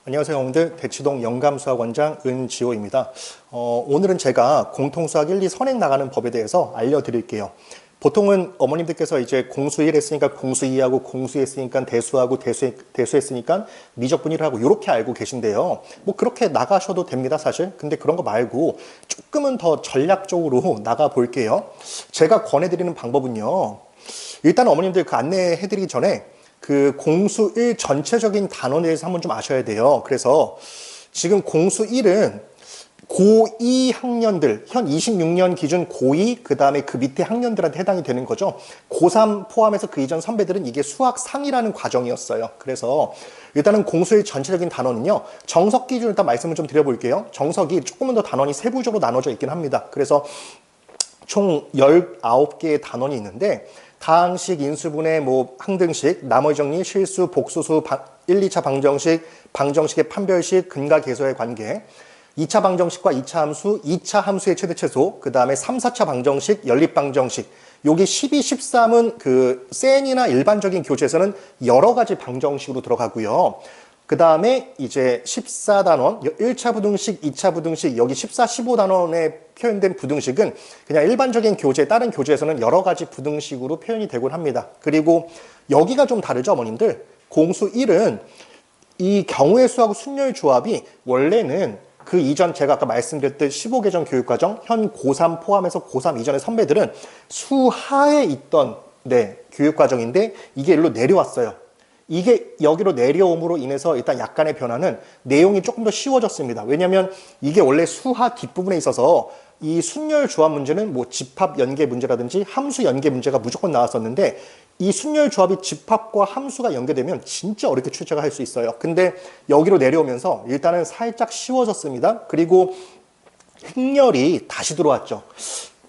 안녕하세요, 여러분들. 대치동 영감수학원장 은지호입니다. 오늘은 제가 공통수학 1, 2 선행 나가는 법에 대해서 알려드릴게요. 보통은 어머님들께서 이제 공수 1 했으니까 공수 2하고 공수 했으니까 대수하고 대수 했으니까 미적분위를 하고 이렇게 알고 계신데요. 뭐 그렇게 나가셔도 됩니다, 사실. 근데 그런 거 말고 조금은 더 전략적으로 나가 볼게요. 제가 권해드리는 방법은요. 일단 어머님들 그 안내해드리기 전에 그 공수 1 전체적인 단원에 대해서 한번 좀 아셔야 돼요. 그래서 지금 공수 1은 고2 학년들, 현 26년 기준 고2, 그 다음에 그 밑에 학년들한테 해당이 되는 거죠. 고3 포함해서 그 이전 선배들은 이게 수학 상이라는 과정이었어요. 그래서 일단은 공수 1 전체적인 단원은요, 정석 기준을 일단 말씀을 좀 드려볼게요. 정석이 조금은 더 단원이 세부적으로 나눠져 있긴 합니다. 그래서 총 19개의 단원이 있는데, 다항식, 인수분해, 뭐 항등식, 나머지 정리, 실수, 복수수, 1, 2차 방정식, 방정식의 판별식, 근과 계수의 관계, 2차 방정식과 2차 함수, 2차 함수의 최대 최소, 그 다음에 3, 4차 방정식, 연립 방정식. 요게 12, 13은 그 센이나 일반적인 교재에서는 여러 가지 방정식으로 들어가고요. 그 다음에 이제 14단원, 1차 부등식, 2차 부등식, 여기 14, 15단원에 표현된 부등식은 그냥 일반적인 교재, 다른 교재에서는 여러 가지 부등식으로 표현이 되곤 합니다. 그리고 여기가 좀 다르죠, 어머님들? 공수 1은 이 경우의 수하고 순열 조합이 원래는 그 이전 제가 아까 말씀드렸듯 15개정 교육과정, 현 고3 포함해서 고3 이전의 선배들은 수하에 있던 교육과정인데 이게 일로 내려왔어요. 이게 여기로 내려옴으로 인해서 일단 약간의 변화는 내용이 조금 더 쉬워졌습니다. 왜냐하면 이게 원래 수하 뒷부분에 있어서 이 순열 조합 문제는 뭐 집합 연계 문제라든지 함수 연계 문제가 무조건 나왔었는데 이 순열 조합이 집합과 함수가 연계되면 진짜 어렵게 출제가 할 수 있어요. 근데 여기로 내려오면서 일단은 살짝 쉬워졌습니다. 그리고 행렬이 다시 들어왔죠.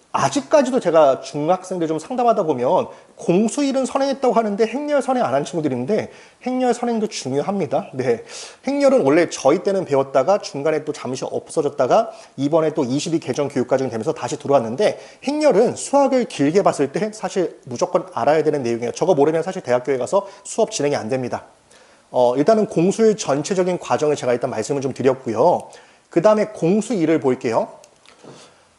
아직까지도 제가 중학생들 좀 상담하다 보면 공수 1은 선행했다고 하는데 행렬 선행 안 한 친구들이 있는데 행렬 선행도 중요합니다. 네, 행렬은 원래 저희 때는 배웠다가 중간에 또 잠시 없어졌다가 이번에 또 22 개정 교육과정이 되면서 다시 들어왔는데 행렬은 수학을 길게 봤을 때 사실 무조건 알아야 되는 내용이에요. 저거 모르면 사실 대학교에 가서 수업 진행이 안 됩니다. 일단은 공수 1 전체적인 과정을 제가 일단 말씀을 좀 드렸고요. 그 다음에 공수 2를 볼게요.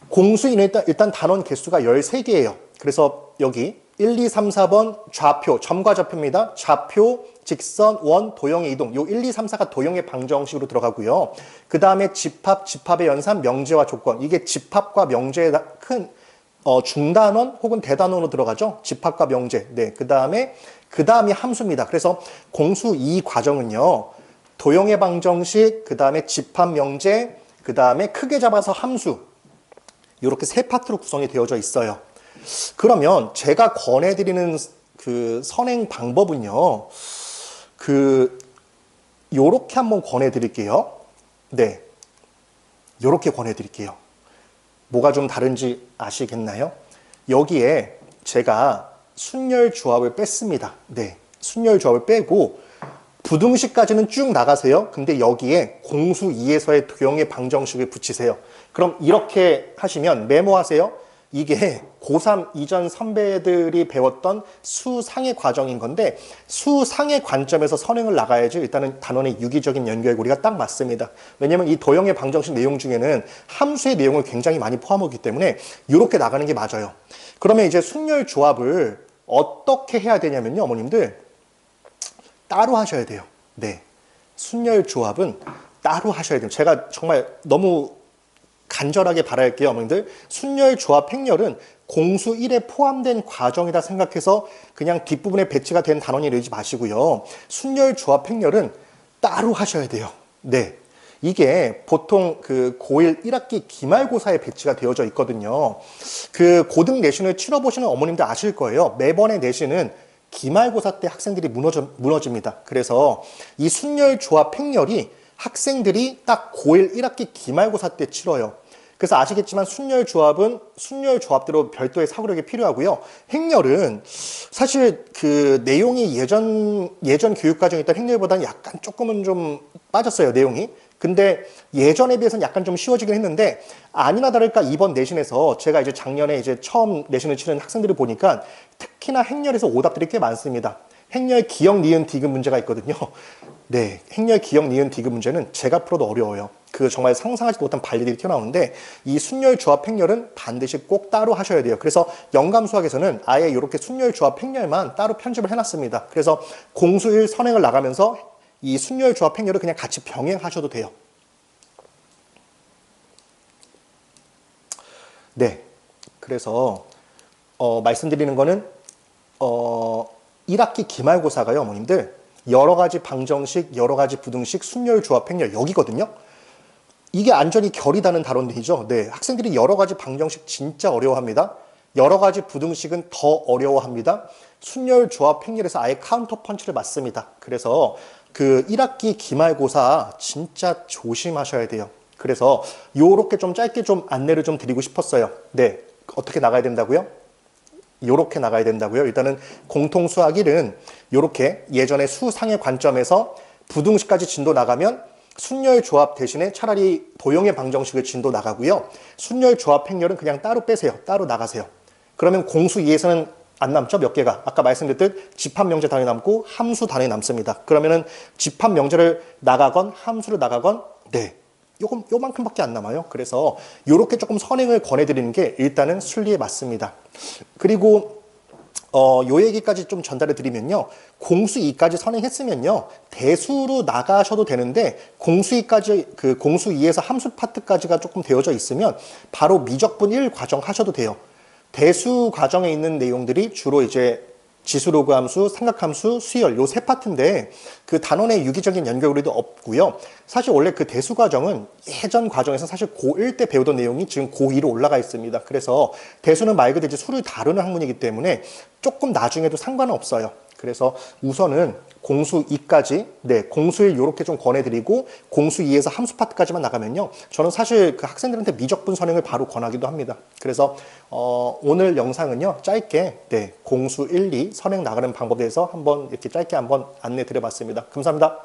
공수인은 일단 단원 개수가 13개예요. 그래서 여기 1, 2, 3, 4번 좌표, 점과 좌표입니다. 좌표, 직선, 원, 도형의 이동. 요 1, 2, 3, 4가 도형의 방정식으로 들어가고요. 그 다음에 집합, 집합의 연산, 명제와 조건. 이게 집합과 명제의 큰 중단원 혹은 대단원으로 들어가죠. 집합과 명제. 네, 그 다음이 함수입니다. 그래서 공수 2 과정은요. 도형의 방정식, 그 다음에 집합 명제, 그 다음에 크게 잡아서 함수. 이렇게 세 파트로 구성이 되어져 있어요. 그러면 제가 권해드리는 그 선행 방법은요. 요렇게 한번 권해드릴게요. 네. 요렇게 권해드릴게요. 뭐가 좀 다른지 아시겠나요? 여기에 제가 순열 조합을 뺐습니다. 네. 순열 조합을 빼고 부등식까지는 쭉 나가세요. 근데 여기에 공수 2에서의 도형의 방정식을 붙이세요. 그럼 이렇게 하시면 메모하세요. 이게 고3 이전 선배들이 배웠던 수상의 과정인 건데 수상의 관점에서 선행을 나가야지 일단은 단원의 유기적인 연결고리가 딱 맞습니다. 왜냐면 이 도형의 방정식 내용 중에는 함수의 내용을 굉장히 많이 포함하기 때문에 이렇게 나가는 게 맞아요. 그러면 이제 순열 조합을 어떻게 해야 되냐면요, 어머님들. 따로 하셔야 돼요. 네. 순열 조합은 따로 하셔야 돼요. 제가 정말 너무 간절하게 바랄게요, 어머님들. 순열 조합 행렬은 공수 1에 포함된 과정이다 생각해서 그냥 뒷부분에 배치가 된 단원이 내지 마시고요. 순열 조합 행렬은 따로 하셔야 돼요. 네. 이게 보통 그 고1 1학기 기말고사에 배치가 되어져 있거든요. 그 고등 내신을 치러보시는 어머님들 아실 거예요. 매번의 내신은 기말고사 때 학생들이 무너집니다. 그래서 이 순열 조합 행렬이 학생들이 딱 고1 1학기 기말고사 때 치러요. 그래서 아시겠지만 순열 조합은 순열 조합대로 별도의 사고력이 필요하고요. 행렬은 사실 그 내용이 예전 교육과정에 있던 행렬보다는 약간 조금은 좀 빠졌어요, 내용이. 근데 예전에 비해서는 약간 좀 쉬워지긴 했는데 아니나 다를까 이번 내신에서 제가 이제 작년에 이제 처음 내신을 치른 학생들을 보니까 특히나 행렬에서 오답들이 꽤 많습니다. 행렬 기역 니은 디귿 문제가 있거든요. 네, 행렬 기역 니은 디귿 문제는 제가 풀어도 어려워요. 그 정말 상상하지도 못한 발리들이 튀어나오는데 이 순열 조합 행렬은 반드시 꼭 따로 하셔야 돼요. 그래서 영감 수학에서는 아예 이렇게 순열 조합 행렬만 따로 편집을 해놨습니다. 그래서 공수일 선행을 나가면서 이 순열 조합 행렬을 그냥 같이 병행하셔도 돼요. 네, 그래서 말씀드리는 거는 1학기 기말고사가요, 어머님들 여러 가지 방정식, 여러 가지 부등식, 순열 조합 행렬 여기거든요. 이게 안전이 결이 다는 단원들이죠. 네, 학생들이 여러 가지 방정식 진짜 어려워합니다. 여러 가지 부등식은 더 어려워합니다. 순열 조합 행렬에서 아예 카운터 펀치를 맞습니다. 그래서 그 1학기 기말고사 진짜 조심하셔야 돼요. 그래서 요렇게 좀 짧게 좀 안내를 좀 드리고 싶었어요. 네, 어떻게 나가야 된다고요? 요렇게 나가야 된다고요. 일단은 공통수학 1은 요렇게 예전에 수상의 관점에서 부등식까지 진도 나가면 순열 조합 대신에 차라리 도형의 방정식을 진도 나가고요. 순열 조합 행렬은 그냥 따로 빼세요. 따로 나가세요. 그러면 공수 2에서는 안 남죠? 몇 개가? 아까 말씀드렸듯 집합 명제 단위 남고 함수 단위 남습니다. 그러면은 집합 명제를 나가건 함수를 나가건 네. 요만큼밖에 안 남아요. 그래서 요렇게 조금 선행을 권해드리는 게 일단은 순리에 맞습니다. 그리고 요 얘기까지 좀 전달해 드리면요. 공수 2까지 선행했으면요. 대수로 나가셔도 되는데 공수 2까지 그 공수 2에서 함수 파트까지가 조금 되어져 있으면 바로 미적분 1 과정 하셔도 돼요. 대수 과정에 있는 내용들이 주로 이제 지수로그 함수, 삼각함수, 수열 요 세 파트인데 그 단원의 유기적인 연결고리도 없고요. 사실 원래 그 대수 과정은 예전 과정에서 사실 고1 때 배우던 내용이 지금 고2로 올라가 있습니다. 그래서 대수는 말 그대로 이제 수를 다루는 학문이기 때문에 조금 나중에도 상관은 없어요. 그래서 우선은 공수 2까지, 네, 공수 1 요렇게 좀 권해드리고 공수 2에서 함수 파트까지만 나가면요. 저는 사실 그 학생들한테 미적분 선행을 바로 권하기도 합니다. 그래서 오늘 영상은요. 짧게 네, 공수 1, 2 선행 나가는 방법에 대해서 한번 이렇게 짧게 한번 안내 드려봤습니다. 감사합니다.